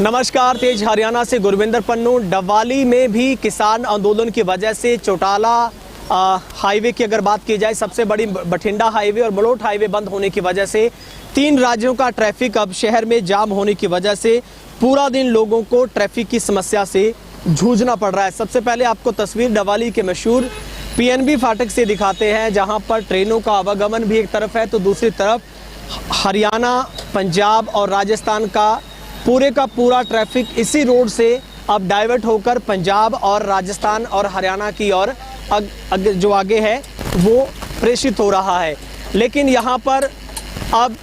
नमस्कार, तेज हरियाणा से गुरविंदर पन्नू। डवाली में भी किसान आंदोलन की वजह से चौटाला हाईवे की अगर बात की जाए, सबसे बड़ी बठिंडा हाईवे और मलोट हाईवे बंद होने की वजह से 3 राज्यों का ट्रैफिक अब शहर में जाम होने की वजह से पूरा दिन लोगों को ट्रैफिक की समस्या से जूझना पड़ रहा है। सबसे पहले आपको तस्वीर डवाली के मशहूर पीएनबी फाटक से दिखाते हैं, जहां पर ट्रेनों का आवागमन भी एक तरफ है तो दूसरी तरफ हरियाणा, पंजाब और राजस्थान का पूरे का पूरा ट्रैफिक इसी रोड से अब डाइवर्ट होकर पंजाब और राजस्थान और हरियाणा की ओर जो आगे है वो प्रेषित हो रहा है। लेकिन यहाँ पर अब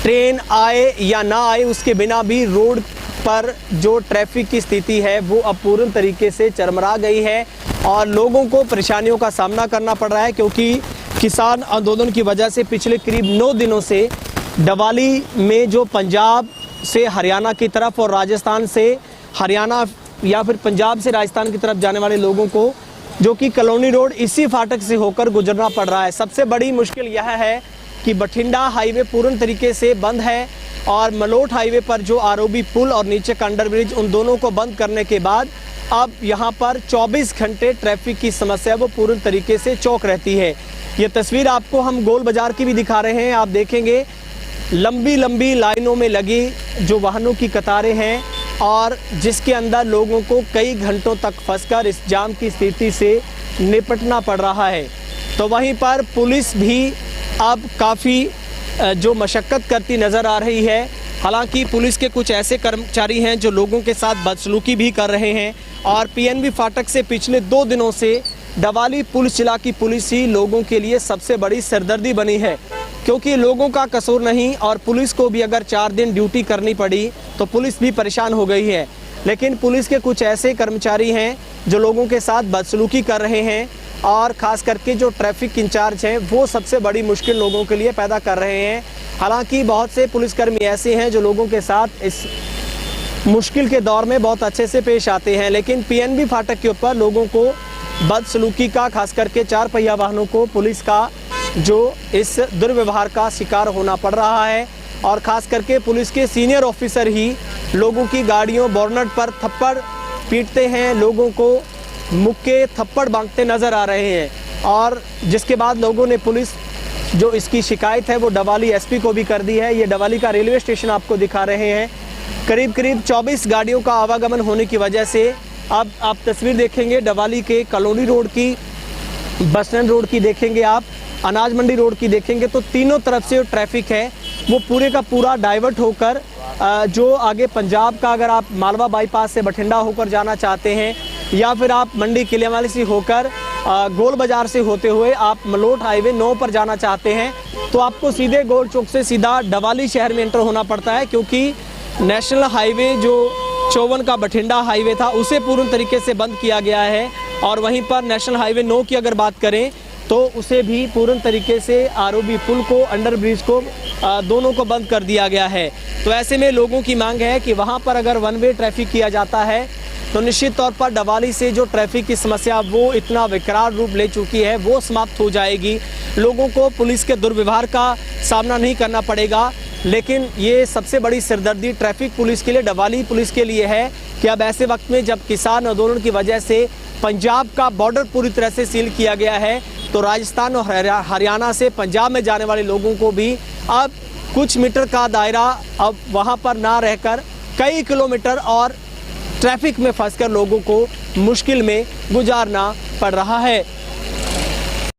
ट्रेन आए या ना आए उसके बिना भी रोड पर जो ट्रैफिक की स्थिति है वो अब पूर्ण तरीके से चरमरा गई है और लोगों को परेशानियों का सामना करना पड़ रहा है, क्योंकि किसान आंदोलन की वजह से पिछले करीब 9 दिनों से डवाली में जो पंजाब से हरियाणा की तरफ और राजस्थान से हरियाणा या फिर पंजाब से राजस्थान की तरफ जाने वाले लोगों को जो कि कॉलोनी रोड इसी फाटक से होकर गुजरना पड़ रहा है। सबसे बड़ी मुश्किल यह है कि बठिंडा हाईवे पूर्ण तरीके से बंद है और मलोट हाईवे पर जो आरओबी पुल और नीचे का अंडरब्रिज, उन दोनों को बंद करने के बाद अब यहाँ पर 24 घंटे ट्रैफिक की समस्या वो पूर्ण तरीके से चौक रहती है। ये तस्वीर आपको हम गोल बाजार की भी दिखा रहे हैं। आप देखेंगे लंबी लंबी लाइनों में लगी जो वाहनों की कतारें हैं और जिसके अंदर लोगों को कई घंटों तक फंसकर इस जाम की स्थिति से निपटना पड़ रहा है। तो वहीं पर पुलिस भी अब काफ़ी जो मशक्क़त करती नज़र आ रही है। हालांकि पुलिस के कुछ ऐसे कर्मचारी हैं जो लोगों के साथ बदसलूकी भी कर रहे हैं और पीएनबी फाटक से पिछले 2 दिनों से डवाली पुलिस जिला की पुलिस ही लोगों के लिए सबसे बड़ी सरदर्दी बनी है, क्योंकि लोगों का कसूर नहीं और पुलिस को भी अगर 4 दिन ड्यूटी करनी पड़ी तो पुलिस भी परेशान हो गई है। लेकिन पुलिस के कुछ ऐसे कर्मचारी हैं जो लोगों के साथ बदसलूकी कर रहे हैं और ख़ास करके जो ट्रैफिक इंचार्ज हैं वो सबसे बड़ी मुश्किल लोगों के लिए पैदा कर रहे हैं। हालांकि बहुत से पुलिसकर्मी ऐसे हैं जो लोगों के साथ इस मुश्किल के दौर में बहुत अच्छे से पेश आते हैं, लेकिन पीएनबी फाटक के ऊपर लोगों को बदसलूकी का, खास करके 4 पहिया वाहनों को पुलिस का जो इस दुर्व्यवहार का शिकार होना पड़ रहा है और ख़ास करके पुलिस के सीनियर ऑफिसर ही लोगों की गाड़ियों बोनट पर थप्पड़ पीटते हैं, लोगों को मुक्के थप्पड़ बांटते नज़र आ रहे हैं और जिसके बाद लोगों ने पुलिस जो इसकी शिकायत है वो डवाली एसपी को भी कर दी है। ये डवाली का रेलवे स्टेशन आपको दिखा रहे हैं। करीब 24 गाड़ियों का आवागमन होने की वजह से अब आप तस्वीर देखेंगे डवाली के कॉलोनी रोड की, बस स्टैंड रोड की देखेंगे, आप अनाज मंडी रोड की देखेंगे तो तीनों तरफ से जो ट्रैफिक है वो पूरे का पूरा डाइवर्ट होकर जो आगे पंजाब का, अगर आप मालवा बाईपास से बठिंडा होकर जाना चाहते हैं या फिर आप मंडी किलेवाली से होकर गोल बाजार से होते हुए आप मलोट हाईवे 9 पर जाना चाहते हैं तो आपको सीधे गोल चौक से सीधा डवाली शहर में एंटर होना पड़ता है, क्योंकि नेशनल हाईवे जो 54 का बठिंडा हाईवे था उसे पूर्ण तरीके से बंद किया गया है और वहीं पर नेशनल हाईवे 9 की अगर बात करें तो उसे भी पूर्ण तरीके से आरओबी पुल को, अंडरब्रिज को, दोनों को बंद कर दिया गया है। तो ऐसे में लोगों की मांग है कि वहां पर अगर 1 वे ट्रैफिक किया जाता है तो निश्चित तौर पर डवाली से जो ट्रैफिक की समस्या वो इतना विकराल रूप ले चुकी है वो समाप्त हो जाएगी। लोगों को पुलिस के दुर्व्यवहार का सामना नहीं करना पड़ेगा। लेकिन ये सबसे बड़ी सिरदर्दी ट्रैफिक पुलिस के लिए, डवाली पुलिस के लिए है कि अब ऐसे वक्त में जब किसान आंदोलन की वजह से पंजाब का बॉर्डर पूरी तरह से सील किया गया है तो राजस्थान और हरियाणा से पंजाब में जाने वाले लोगों को भी अब कुछ मीटर का दायरा अब वहाँ पर ना रहकर कई किलोमीटर और ट्रैफिक में फंसकर लोगों को मुश्किल में गुजारना पड़ रहा है।